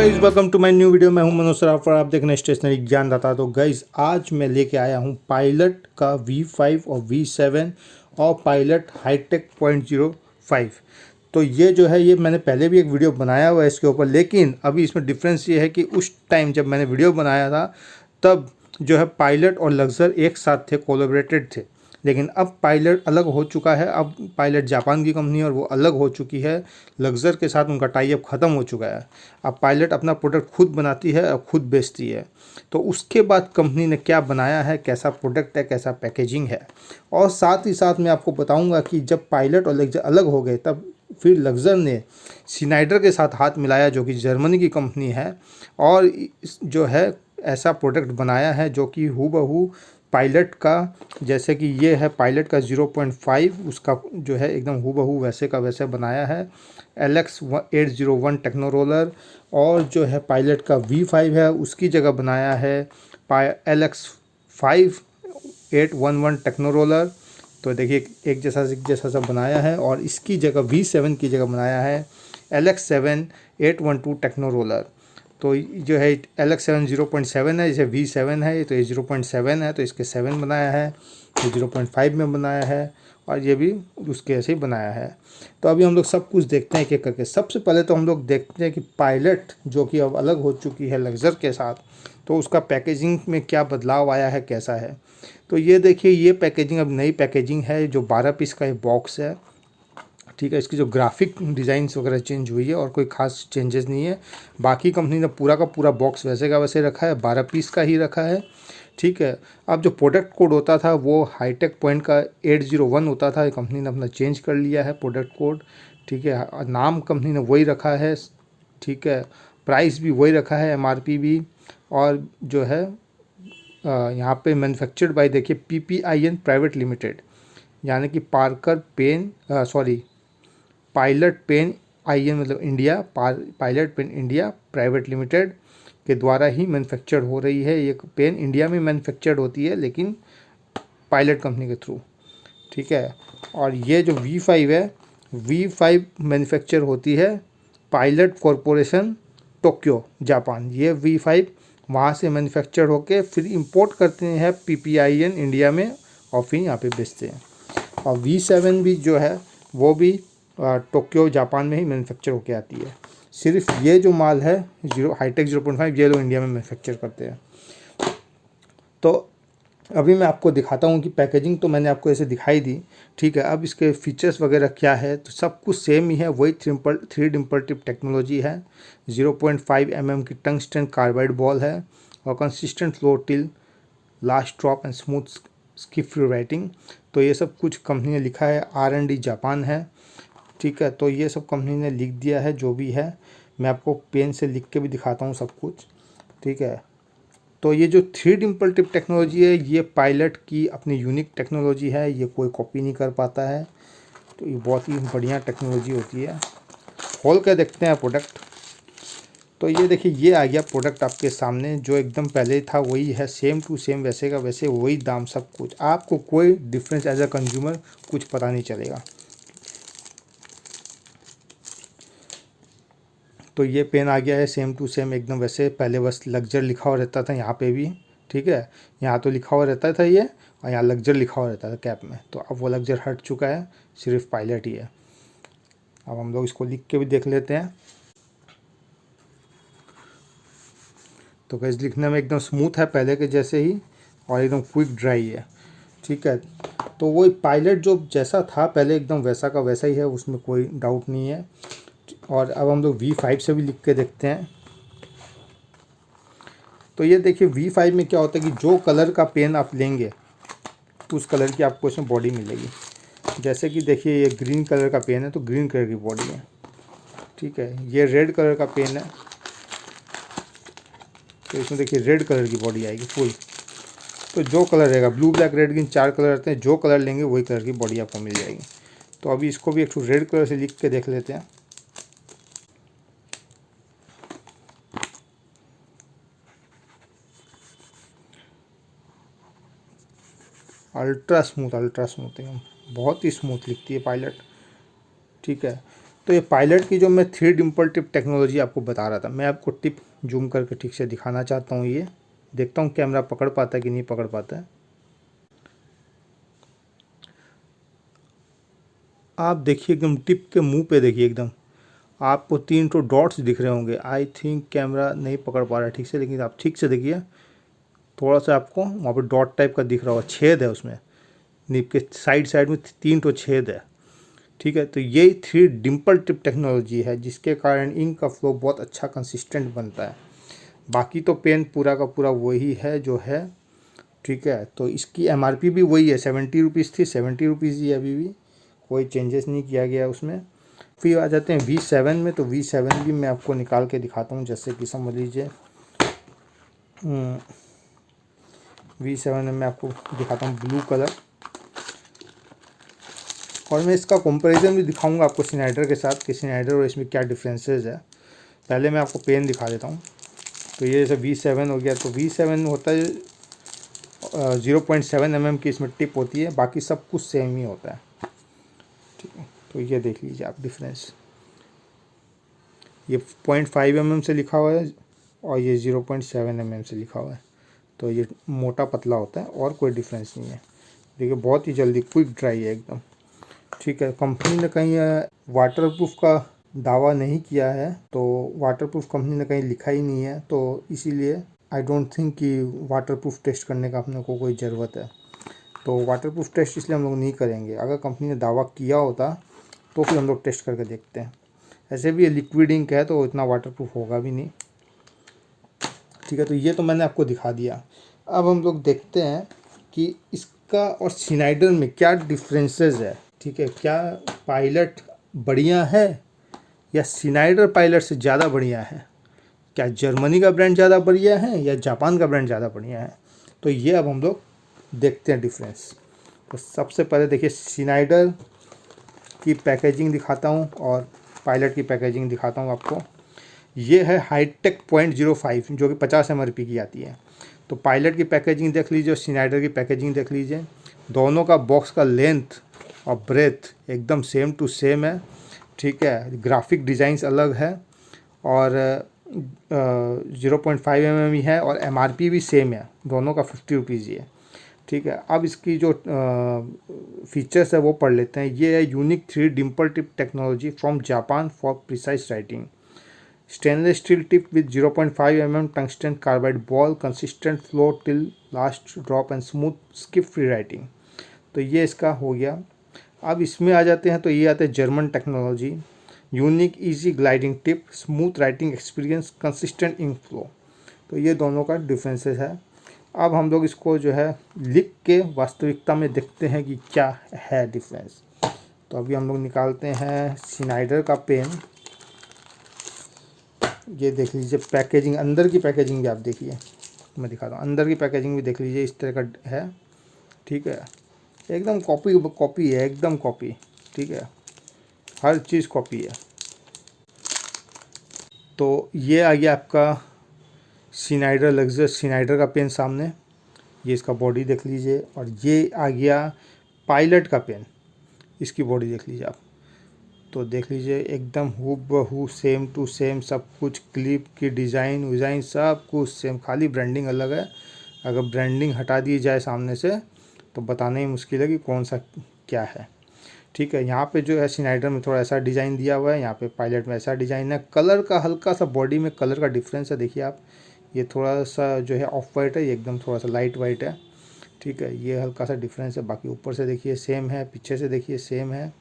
Guys welcome to my new video. मैं हूं मनोज सराफ और आप देख रहे हैं स्टेशनरी ज्ञानदाता। तो गाइज आज मैं लेके आया हूं पायलट का V5 और V7 और पायलट हाईटेक .05। तो ये जो है ये मैंने पहले भी एक वीडियो बनाया हुआ है इसके ऊपर, लेकिन अभी इसमें डिफरेंस ये है कि उस टाइम जब मैंने वीडियो बनाया था तब जो है पायलट और लक्ज़र एक साथ थे, कोलैबोरेटेड थे। लेकिन अब पायलट अलग हो चुका है। अब पायलट जापान की कंपनी है और वो अलग हो चुकी है। लक्ज़र के साथ उनका टाई अप ख़त्म हो चुका है। अब पायलट अपना प्रोडक्ट खुद बनाती है और खुद बेचती है। तो उसके बाद कंपनी ने क्या बनाया है, कैसा प्रोडक्ट है, कैसा पैकेजिंग है, और साथ ही साथ मैं आपको बताऊंगा कि जब पायलट और लक्ज़र अलग हो गए तब फिर लक्ज़र ने स्नाइडर के साथ हाथ मिलाया, जो कि जर्मनी की कंपनी है, और जो है ऐसा प्रोडक्ट बनाया है जो कि हूबहू पायलट का, जैसे कि ये है पायलट का 0.5, उसका जो है एकदम हूबहू वैसे का वैसे बनाया है। LX801 टेक्नो रोलर, और जो है पायलट का V5 है उसकी जगह बनाया है LX5811 टेक्नो रोलर। तो देखिए एक जैसा सा बनाया है, और इसकी जगह V7 की जगह बनाया है LX7812 टेक्नो रोलर। तो जो है LX7 0.7 है, जैसे V7 है तो ये 0.7 है, तो इसके 7 बनाया है, ये 0.5 में बनाया है, और ये भी उसके ऐसे ही बनाया है। तो अभी हम लोग सब कुछ देखते हैं एक एक करके। सबसे पहले तो हम लोग देखते हैं कि पायलट जो कि अब अलग हो चुकी है लक्ज़र के साथ, तो उसका पैकेजिंग में क्या बदलाव आया है, कैसा है। तो ये देखिए, ये पैकेजिंग अब नई पैकेजिंग है, जो 12 पीस का ये बॉक्स है। ठीक है, इसकी जो ग्राफिक डिज़ाइंस वगैरह चेंज हुई है और कोई खास चेंजेस नहीं है। बाकी कंपनी ने पूरा का पूरा बॉक्स वैसे का वैसे रखा है, 12 पीस का ही रखा है। ठीक है, अब जो प्रोडक्ट कोड होता था वो हाईटेक पॉइंट का 801 होता था, कंपनी ने अपना चेंज कर लिया है प्रोडक्ट कोड। ठीक है, नाम कंपनी ने वही रखा है। ठीक है, प्राइस भी वही रखा है, MRP भी। और जो है यहाँ पे मैन्युफैक्चर्ड बाय देखिए PPIN प्राइवेट लिमिटेड, यानी कि Parker pen pilot pen IN मतलब India, pilot pen India private limited के द्वारा ही मैन्युफैक्चर्ड हो रही है। ये पेन इंडिया में मैन्युफैक्चर्ड होती है, लेकिन पायलट कंपनी के थ्रू। ठीक है, और ये जो V5 है, V5 मैन्युफैक्चर होती है पायलट कॉरपोरेशन टोक्यो जापान। ये V5 वहाँ से मैन्युफैक्चर होके फिर इंपोर्ट करते हैं PPIN इंडिया में, और फिर यहाँ पे बेचते हैं। और V7 भी जो है वो भी टोक्यो जापान में ही मैन्युफैक्चर होके आती है। सिर्फ ये जो माल है हाईटेक 0.5, ये लोग इंडिया में मैन्युफैक्चर करते हैं। तो अभी मैं आपको दिखाता हूँ कि पैकेजिंग तो मैंने आपको ऐसे दिखाई दी। ठीक है, अब इसके फीचर्स वगैरह क्या है, तो सब कुछ सेम ही है, वही 3D टिप टेक्नोलॉजी है। 0.5 mm की टंगस्टन कार्बाइड बॉल है, और consistent flow till last drop and smooth skip free writing. तो ये सब कुछ कंपनी ने लिखा है, R&D जापान है। ठीक है, तो ये सब कंपनी ने लिख दिया है जो भी है। मैं आपको पेन से लिख के भी दिखाता हूँ सब कुछ। ठीक है, तो ये जो 3D टिप टेक्नोलॉजी है, ये पायलट की अपनी यूनिक टेक्नोलॉजी है, ये कोई कॉपी नहीं कर पाता है। तो ये बहुत ही बढ़िया टेक्नोलॉजी होती है। खोल कर देखते हैं प्रोडक्ट। तो ये देखिए, ये आ गया प्रोडक्ट आपके सामने, जो एकदम पहले था वही है, सेम टू सेम वैसे का वैसे, वही दाम सब कुछ। आपको कोई डिफरेंस एज अ कंज्यूमर कुछ पता नहीं चलेगा। तो ये पेन आ गया है सेम टू सेम एकदम वैसे, पहले बस लक्ज़र लिखा हुआ रहता था यहाँ पे भी। ठीक है, यहाँ तो लिखा हुआ रहता था ये, और यहाँ लक्ज़र लिखा हुआ रहता था कैप में। तो अब वो लक्ज़र हट चुका है, सिर्फ पायलट ही है। अब हम लोग इसको लिख के भी देख लेते हैं। तो गैस लिखने में एकदम स्मूथ है पहले के जैसे ही, और एकदम क्विक ड्राई है। ठीक है, तो वही पायलट जो जैसा था पहले एकदम वैसा का वैसा ही है, उसमें कोई डाउट नहीं है। और अब हम लोग V5 से भी लिख के देखते हैं। तो ये देखिए, V5 में क्या होता है कि जो कलर का पेन आप लेंगे उस कलर की आपको इसमें बॉडी मिलेगी। जैसे कि देखिए, ये ग्रीन कलर का पेन है तो ग्रीन कलर की बॉडी है। ठीक है, ये रेड कलर का पेन है तो इसमें देखिए रेड कलर की बॉडी आएगी फुल। तो जो कलर रहेगा, blue black red green 4 colour रहते हैं, जो कलर लेंगे वही कलर की बॉडी आपको मिल जाएगी। तो अभी इसको भी एक रेड कलर से लिख के देख लेते हैं। अल्ट्रा स्मूथ एकदम बहुत ही स्मूथ लिखती है पायलट। ठीक है, तो ये पायलट की जो मैं 3 डिम्पल टिप टेक्नोलॉजी आपको बता रहा था, मैं आपको टिप जूम करके ठीक से दिखाना चाहता हूँ। ये देखता हूँ कैमरा पकड़ पाता है कि नहीं पकड़ पाता है। आप देखिए एकदम टिप के मुंह पे देखिए, एकदम आपको 3 तो डॉट्स दिख रहे होंगे। आई थिंक कैमरा नहीं पकड़ पा रहा है ठीक से, लेकिन आप ठीक से देखिए, थोड़ा सा आपको वहाँ पे डॉट टाइप का दिख रहा होगा, छेद है उसमें, निप के साइड साइड में 3 तो छेद है। ठीक है, तो यही 3 डिम्पल टिप टेक्नोलॉजी है जिसके कारण इंक का फ्लो बहुत अच्छा कंसिस्टेंट बनता है। बाकी तो पेन पूरा का पूरा वही है जो है। ठीक है, तो इसकी एमआरपी भी वही है, 70 रुपीज़ थी, 70 रुपीज़ ही अभी भी, कोई चेंजेस नहीं किया गया उसमें। फिर आ जाते हैं V7 में। तो V7 भी मैं आपको निकाल के दिखाता हूँ, जैसे कि समझ लीजिए V7 में मैं आपको दिखाता हूँ ब्लू कलर, और मैं इसका कंपैरिजन भी दिखाऊंगा आपको स्नाइडर के साथ कि स्नाइडर और इसमें क्या डिफरेंसेस है। पहले मैं आपको पेन दिखा देता हूँ। तो ये जैसे V7 हो गया, तो V7 होता है 0.7 mm की इसमें टिप होती है, बाकी सब कुछ सेम ही होता है। ठीक है, तो ये देख लीजिए आप डिफरेंस, ये 0.5 mm से लिखा हुआ है और ये 0.7 mm से लिखा हुआ है। तो ये मोटा पतला होता है और कोई डिफरेंस नहीं है। देखिए बहुत ही जल्दी क्विक ड्राई है एकदम। ठीक है, कंपनी ने कहीं वाटरप्रूफ का दावा नहीं किया है, तो वाटरप्रूफ कंपनी ने कहीं लिखा ही नहीं है, तो इसीलिए आई डोंट थिंक कि वाटरप्रूफ टेस्ट करने का अपने को कोई ज़रूरत है। तो वाटरप्रूफ टेस्ट इसलिए हम लोग नहीं करेंगे। अगर कंपनी ने दावा किया होता तो फिर हम लोग टेस्ट करके देखते हैं। ऐसे भी ये लिक्विड इंक है तो इतना वाटरप्रूफ होगा भी नहीं। ठीक है, तो ये तो मैंने आपको दिखा दिया। अब हम लोग देखते हैं कि इसका और स्नाइडर में क्या डिफरेंसेस है। ठीक है, क्या पायलट बढ़िया है या स्नाइडर पायलट से ज़्यादा बढ़िया है? क्या जर्मनी का ब्रांड ज़्यादा बढ़िया है या जापान का ब्रांड ज़्यादा बढ़िया है? तो ये अब हम लोग देखते हैं डिफरेंस। तो सबसे पहले देखिए स्नाइडर की पैकेजिंग दिखाता हूँ और पायलट की पैकेजिंग दिखाता हूँ आपको। ये है हाईटेक 0.05 जो कि 50 mRP की आती है। तो पायलट की पैकेजिंग देख लीजिए और स्नाइडर की पैकेजिंग देख लीजिए। दोनों का बॉक्स का लेंथ और ब्रेथ एकदम सेम टू सेम है। ठीक है, ग्राफिक डिज़ाइंस अलग है और 0.5 mm ही है और एमआरपी भी सेम है, दोनों का 50 रुपीज़ ही है। ठीक है, अब इसकी जो फीचर्स है वो पढ़ लेते हैं। ये है unique 3 Dimple tip technology from Japan for precise writing, stainless steel tip with 0.5 mm tungsten carbide ball, consistent flow till last drop and smooth skip free writing. तो ये इसका हो गया। अब इसमें आ जाते हैं, तो ये आते हैं German technology, unique easy gliding tip, smooth writing experience, consistent ink flow. तो ये दोनों का डिफरेंसेस है। अब हम लोग इसको जो है लिख के वास्तविकता में देखते हैं कि क्या है डिफरेंस। तो अभी हम लोग निकालते हैं स्नाइडर का पेन। ये देख लीजिए पैकेजिंग, अंदर की पैकेजिंग भी आप देखिए, मैं दिखाता हूँ अंदर की पैकेजिंग भी देख लीजिए, इस तरह का है। ठीक है, एकदम कॉपी कॉपी है, एकदम कॉपी। ठीक है, हर चीज़ कॉपी है। तो ये आ गया आपका स्नाइडर लग्जस स्नाइडर का पेन सामने, ये इसका बॉडी देख लीजिए। और ये आ गया पायलट का पेन, इसकी बॉडी देख लीजिए आप। तो देख लीजिए एकदम हूबहू सेम टू सेम, सब कुछ क्लिप की डिज़ाइन विज़ाइन सब कुछ सेम, खाली ब्रांडिंग अलग है। अगर ब्रांडिंग हटा दी जाए सामने से तो बताना ही मुश्किल है कि कौन सा क्या है। ठीक है, यहाँ पे जो है स्नाइडर में थोड़ा ऐसा डिज़ाइन दिया हुआ है, यहाँ पे पायलट में ऐसा डिज़ाइन है। कलर का हल्का सा बॉडी में कलर का डिफरेंस है, देखिए आप, ये थोड़ा सा जो है ऑफ वाइट है, ये एकदम थोड़ा सा लाइट वाइट है। ठीक है, ये हल्का सा डिफरेंस है, बाकी ऊपर से देखिए सेम है, पीछे से देखिए सेम है।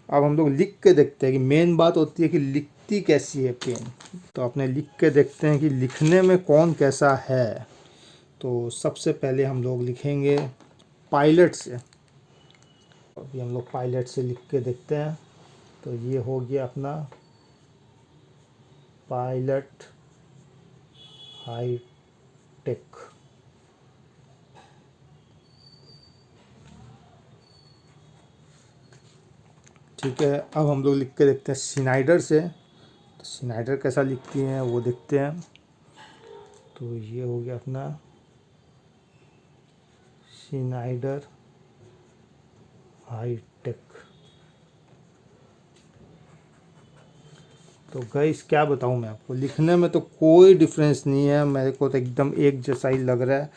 अब हम लोग लिख के देखते हैं कि मेन बात होती है कि लिखती कैसी है पेन। तो अपने लिख के देखते हैं कि लिखने में कौन कैसा है। तो सबसे पहले हम लोग लिखेंगे पायलट से। अभी हम लोग पायलट से लिख के देखते हैं। तो ये हो गया अपना पायलट हाई टेक। ठीक है, अब हम लोग लिख के देखते हैं स्नाइडर से। तो स्नाइडर कैसा लिखती हैं वो देखते हैं। तो ये हो गया अपना स्नाइडर हाई टेक। तो गाइस क्या बताऊँ मैं आपको, लिखने में तो कोई डिफरेंस नहीं है, मेरे को तो एकदम एक जैसा ही लग रहा है।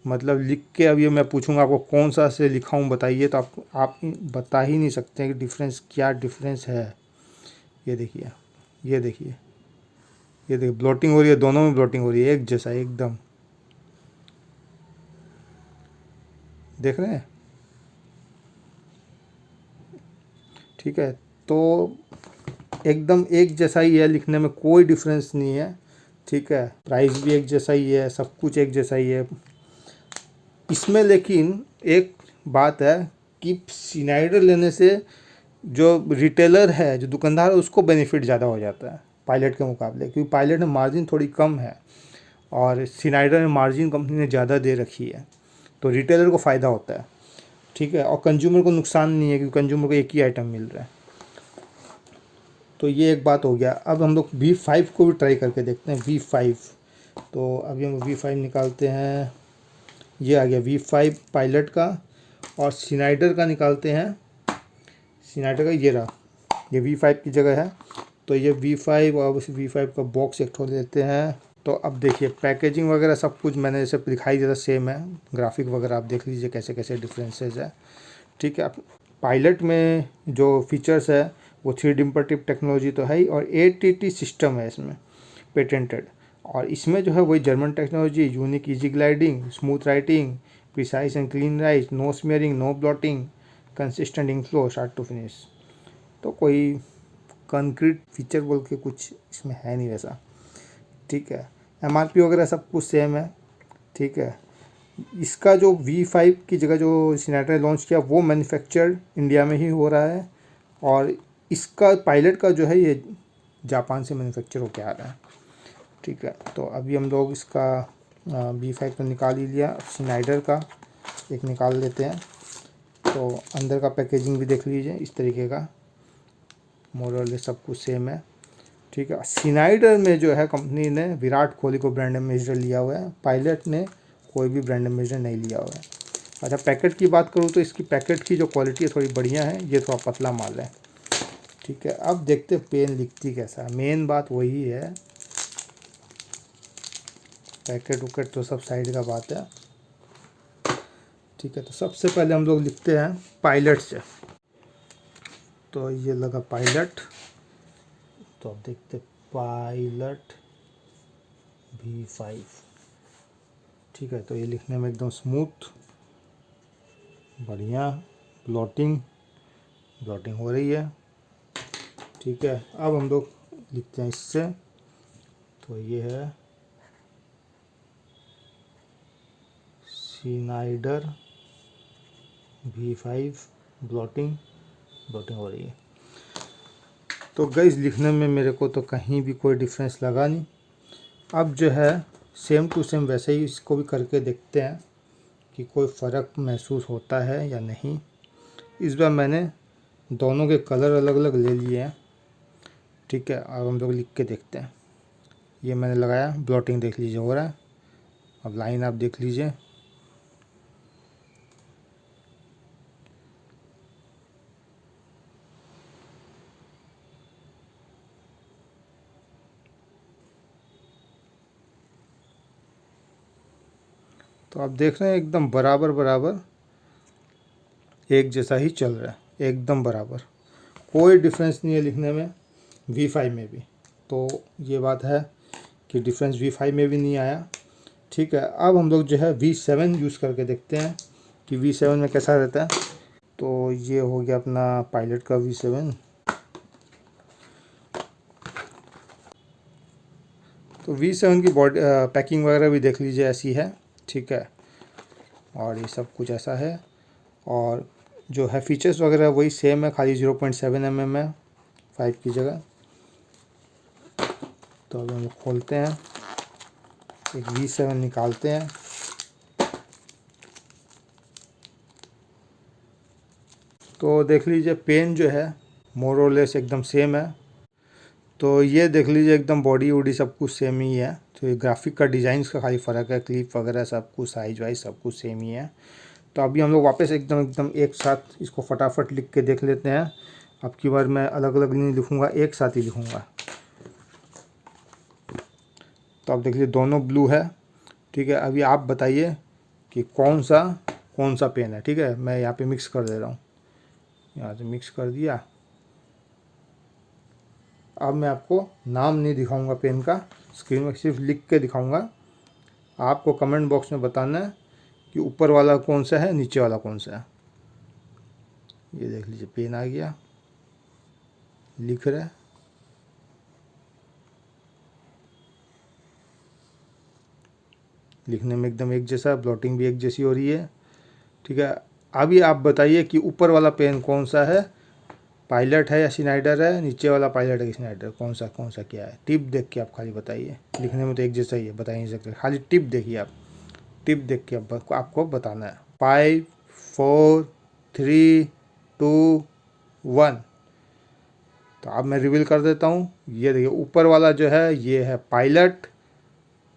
मतलब लिख के अब ये मैं पूछूंगा आपको कौन सा से लिखा हूँ बताइए, तो आप बता ही नहीं सकते कि डिफरेंस क्या डिफरेंस है। ये देखिए, ये देखिए, ये देखिए ब्लॉटिंग हो रही है, दोनों में ब्लॉटिंग हो रही है एक जैसा एकदम, देख रहे हैं। ठीक है, तो एकदम एक जैसा ही है, लिखने में कोई डिफरेंस नहीं है। ठीक है, प्राइस भी एक जैसा ही है, सब कुछ एक जैसा ही है इसमें। लेकिन एक बात है कि स्नाइडर लेने से जो रिटेलर है, जो दुकानदार है, उसको बेनिफिट ज़्यादा हो जाता है पायलट के मुकाबले, क्योंकि पायलट में मार्जिन थोड़ी कम है और स्नाइडर में मार्जिन कंपनी ने ज़्यादा दे रखी है, तो रिटेलर को फ़ायदा होता है। ठीक है, और कंज्यूमर को नुकसान नहीं है, क्योंकि कंज्यूमर को एक ही आइटम मिल रहा है। तो ये एक बात हो गया। अब हम लोग V5 को भी ट्राई करके देखते हैं। V5, तो अभी हम V5 निकालते हैं। ये आ गया V5 पायलट का, और स्नाइडर का निकालते हैं। स्नाइडर का ये रहा, ये V5 की जगह है, तो ये V5 और उस V5 का बॉक्स एक ठो लेते हैं। तो अब देखिए पैकेजिंग वगैरह सब कुछ मैंने जैसे दिखाई दिया था सेम है, ग्राफिक वगैरह आप देख लीजिए कैसे कैसे डिफरेंसेस है। ठीक है, पायलट में जो फीचर्स है वो 3D इम्पर्टिव टेक्नोलॉजी तो है ही, और ATT सिस्टम है इसमें पेटेंटेड, और इसमें जो है वही German technology, unique easy gliding, smooth writing, precise and clean write, no smearing, no blotting, consistent ink flow start to finish. तो कोई कंक्रीट फीचर बोल के कुछ इसमें है नहीं वैसा। ठीक है, MRP वगैरह सब कुछ सेम है। ठीक है, इसका जो V5 की जगह जो स्नाइडर लॉन्च किया वो मैन्युफैक्चर इंडिया में ही हो रहा है, और इसका पायलट का जो है ये जापान से मैन्युफैक्चर होके आ रहा है। ठीक है, तो अभी हम लोग इसका V5 तो निकाल ही लिया, स्नाइडर का एक निकाल लेते हैं। तो अंदर का पैकेजिंग भी देख लीजिए, इस तरीके का मोरल सब कुछ सेम है। ठीक है, स्नाइडर में जो है कंपनी ने विराट कोहली को ब्रांड एम्बेसडर लिया हुआ है, पायलट ने कोई भी ब्रांड एम्बेसडर नहीं लिया हुआ है। अच्छा, पैकेट की बात करूँ तो इसकी पैकेट की जो क्वालिटी है थोड़ी बढ़िया है, ये थोड़ा पतला माल है। ठीक है, अब देखते पेन लिखती कैसा है, मेन बात वही है। पैकेट वकेट तो सब साइड का बात है। ठीक है, तो सबसे पहले हम लोग लिखते हैं पायलट से। तो ये लगा पायलट, तो अब देखते पायलट V5। ठीक है, तो ये लिखने में एकदम स्मूथ, बढ़िया, ब्लॉटिंग हो रही है। ठीक है, अब हम लोग लिखते हैं इससे। तो ये है स्नाइडर V5, ब्लॉटिंग हो रही है। तो गाइस लिखने में मेरे को तो कहीं भी कोई डिफरेंस लगा नहीं। अब जो है सेम टू सेम वैसे ही इसको भी करके देखते हैं कि कोई फ़र्क महसूस होता है या नहीं। इस बार मैंने दोनों के कलर अलग अलग ले लिए हैं। ठीक है, अब हम लोग लिख के देखते हैं। ये मैंने लगाया, ब्लॉटिंग देख लीजिए हो रहा है। अब लाइन आप देख लीजिए, तो आप देख रहे हैं एकदम बराबर बराबर एक जैसा ही चल रहा है, एकदम बराबर, कोई डिफरेंस नहीं है लिखने में V5 में भी। तो ये बात है कि डिफरेंस V5 में भी नहीं आया। ठीक है, अब हम लोग जो है V7 यूज़ करके देखते हैं कि V7 में कैसा रहता है। तो ये हो गया अपना पायलट का V7। तो V7 की बॉडी पैकिंग वगैरह भी देख लीजिए ऐसी है। ठीक है, और ये सब कुछ ऐसा है, और जो है फीचर्स वगैरह वही सेम है, खाली 0.7 mm है 5 की जगह। तो अब हम खोलते हैं, एक V7 निकालते हैं। तो देख लीजिए पेन जो है मोर और लेस एकदम सेम है। तो ये देख लीजिए एकदम बॉडी वॉडी सब कुछ सेम ही है। तो ये ग्राफिक का डिज़ाइंस का खाली फ़र्क है, क्लिप वगैरह सब कुछ साइज वाइज सब कुछ सेम ही है। तो अभी हम लोग वापस एकदम एक साथ इसको फटाफट लिख के देख लेते हैं। अब की बार मैं अलग अलग नहीं लिखूँगा, एक साथ ही लिखूँगा। तो आप देख लीजिए दोनों ब्लू है, ठीक है। अभी आप बताइए कि कौन सा पेन है, ठीक है। मैं यहाँ पे मिक्स कर दे रहा हूँ, यहाँ से मिक्स कर दिया। अब मैं आपको नाम नहीं दिखाऊंगा पेन का, स्क्रीन में सिर्फ लिख के दिखाऊंगा। आपको कमेंट बॉक्स में बताना है कि ऊपर वाला कौन सा है, नीचे वाला कौन सा है। ये देख लीजिए पेन आ गया, लिख रहा है। लिखने में एकदम एक जैसा, ब्लॉटिंग भी एक जैसी हो रही है, ठीक है। अभी आप बताइए कि ऊपर वाला पेन कौन सा है, पायलट है या स्नाइडर है, नीचे वाला पायलट है कि स्नाइडर, कौन सा क्या है। टिप देख के आप खाली बताइए, लिखने में तो एक जैसा ही है, बता ही नहीं सकते, खाली टिप देखिए आप, टिप देख के आपको बताना है। 5 4 3 2 1। तो अब मैं रिवील कर देता हूँ। ये देखिए ऊपर वाला जो है ये है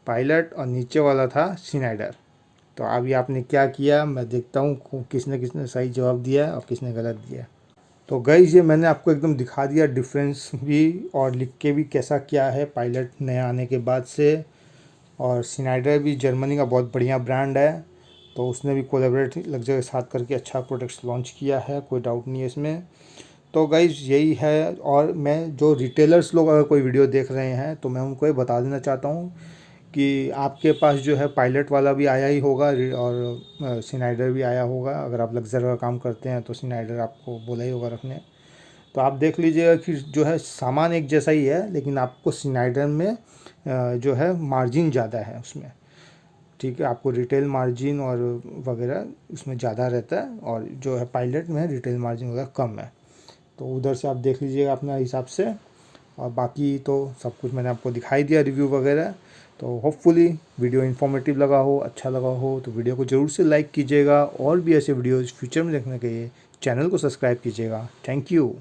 पायलट और नीचे वाला था स्नाइडर। तो अभी आपने क्या किया, मैं देखता हूँ किसने सही जवाब दिया और किसने गलत दिया। तो गाइस ये मैंने आपको एकदम दिखा दिया डिफरेंस भी, और लिख के भी कैसा क्या है पायलट नया आने के बाद से। और स्नाइडर भी जर्मनी का बहुत बढ़िया ब्रांड है, तो उसने भी कोलैबोरेट लग्जरी के साथ करके अच्छा प्रोडक्ट्स लॉन्च किया है, कोई डाउट नहीं है इसमें। तो गाइस यही है। और मैं जो रिटेलर्स लोग अगर कोई वीडियो देख रहे हैं तो मैं उनको ये बता देना चाहता हूँ कि आपके पास जो है पायलट वाला भी आया ही होगा और स्नाइडर भी आया होगा। अगर आप लग्जरी का काम करते हैं तो स्नाइडर आपको बोला ही होगा रखने। तो आप देख लीजिएगा कि जो है सामान एक जैसा ही है, लेकिन आपको स्नाइडर में जो है मार्जिन ज़्यादा है उसमें, ठीक है। आपको रिटेल मार्जिन और वगैरह उसमें ज़्यादा रहता है, और जो है पायलट में रिटेल मार्जिन वगैरह कम है। तो उधर से आप देख लीजिएगा अपना हिसाब से। और बाकी तो सब कुछ मैंने आपको दिखाई दिया, रिव्यू वगैरह। तो होपफुली वीडियो इन्फॉर्मेटिव लगा हो, अच्छा लगा हो तो वीडियो को ज़रूर से लाइक कीजिएगा, और भी ऐसे वीडियोज़ फ्यूचर में देखने के लिए चैनल को सब्सक्राइब कीजिएगा। Thank you.